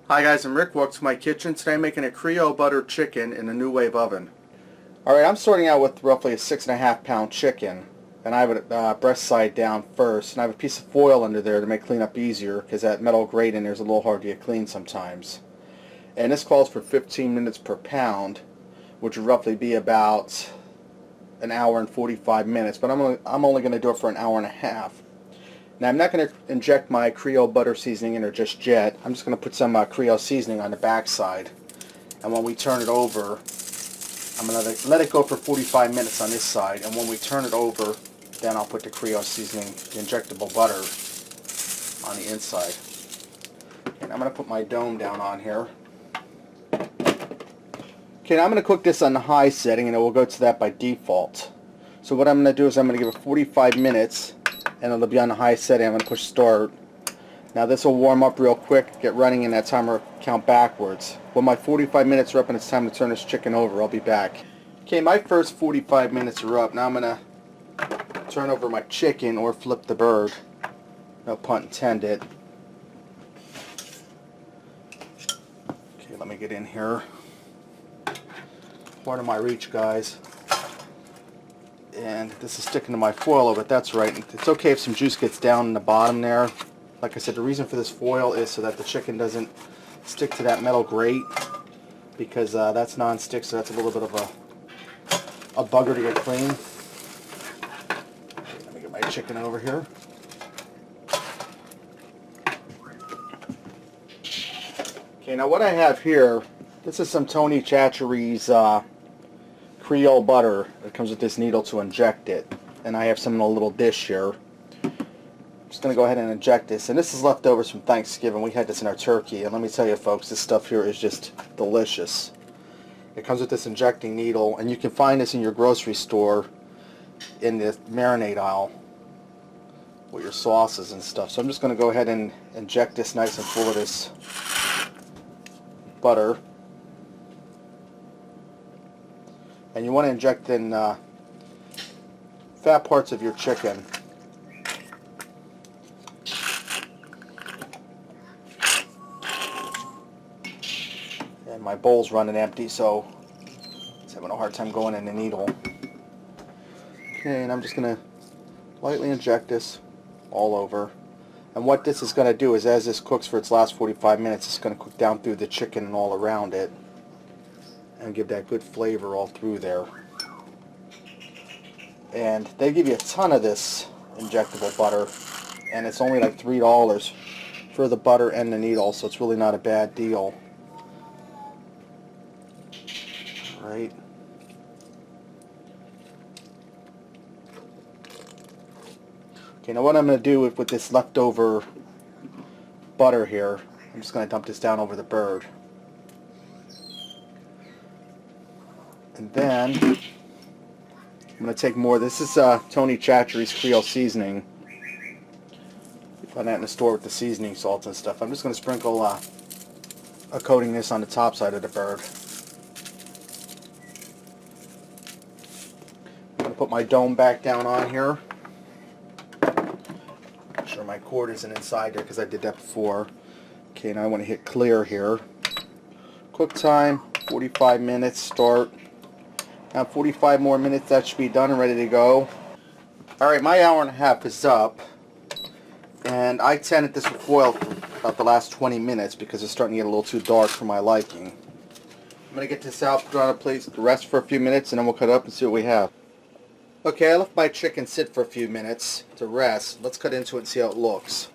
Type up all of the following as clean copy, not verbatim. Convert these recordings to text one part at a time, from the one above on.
Hi guys, I'm Rick. Welcome to my kitchen. Today I'm making a Creole butter chicken in a Nuwave oven. Alright, I'm starting out with roughly a 6.5 pound chicken. And I have it breast side down first. And I have a piece of foil under there to make cleanup easier because that metal grate in there is a little hard to get clean sometimes. And this calls for 15 minutes per pound, which would roughly be about an hour and 45 minutes. But I'm only going to do it for an hour and a half. Now I'm not going to inject my Creole butter seasoning in there just yet. I'm just going to put some Creole seasoning on the back side. And when we turn it over, I'm going to let it go for 45 minutes on this side. And when we turn it over, then I'll put the Creole seasoning, the injectable butter, on the inside. And I'm going to put my dome down on here. Okay, now I'm going to cook this on the high setting, and it will go to that by default. So what I'm going to do is I'm going to give it 45 minutes. And it'll be on the high setting. I'm going to push start. Now this will warm up real quick, get running, and that timer will count backwards. When my 45 minutes are up and it's time to turn this chicken over, I'll be back. Okay, my first 45 minutes are up. Now I'm going to turn over my chicken or flip the bird. No pun intended. Okay, let me get in here. Part of my reach, guys. And this is sticking to my foil, but that's right. It's okay if some juice gets down in the bottom there. Like I said, the reason for this foil is so that the chicken doesn't stick to that metal grate, because that's non-stick, so that's a little bit of a bugger to get clean. Let me get my chicken over here. Okay, now what I have here, this is some Tony Chachere's Creole butter. It comes with this needle to inject it, and I have some in a little dish here. I'm just going to go ahead and inject this, and this is leftovers from Thanksgiving. We had this in our turkey, and let me tell you folks, this stuff here is just delicious. It comes with this injecting needle, and you can find this in your grocery store in the marinade aisle with your sauces and stuff. So I'm just going to go ahead and inject this nice and full of this butter. And you want to inject in fat parts of your chicken. And my bowl's running empty, so it's having a hard time going in the needle. Okay, and I'm just going to lightly inject this all over. And what this is going to do is, as this cooks for its last 45 minutes, it's going to cook down through the chicken and all around it, and give that good flavor all through there. And they give you a ton of this injectable butter, and it's only like $3 for the butter and the needle, so it's really not a bad deal. Right. Okay, now what I'm going to do with this leftover butter here, I'm just going to dump this down over the bird. And then I'm going to take more. This is Tony Chachere's Creole seasoning. You find that in the store with the seasoning salts and stuff. I'm just going to sprinkle a coating of this on the top side of the bird. I'm going to put my dome back down on here. Make sure my cord isn't inside there because I did that before. Okay, now I want to hit clear here. Cook time 45 minutes. Start. Now 45 more minutes, that should be done and ready to go. Alright, my hour and a half is up, and I tended this with foil for about the last 20 minutes because it's starting to get a little too dark for my liking. I'm going to get this out, put it on a plate, rest for a few minutes, and then we'll cut it up and see what we have. Okay, I left my chicken sit for a few minutes to rest. Let's cut into it and see how it looks.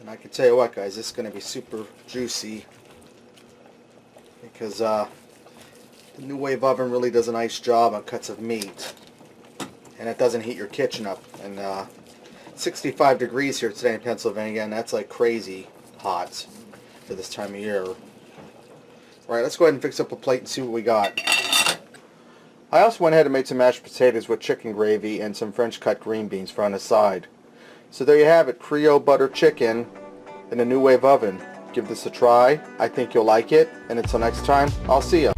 And I can tell you what, guys, this is going to be super juicy, because the Nuwave oven really does a nice job on cuts of meat, and it doesn't heat your kitchen up. And 65 degrees here today in Pennsylvania, and that's like crazy hot for this time of year. Alright, let's go ahead and fix up a plate and see what we got. I also went ahead and made some mashed potatoes with chicken gravy and some French cut green beans for on the side. So there you have it, Creole butter chicken in a Nuwave oven. Give this a try. I think you'll like it. And until next time, I'll see ya.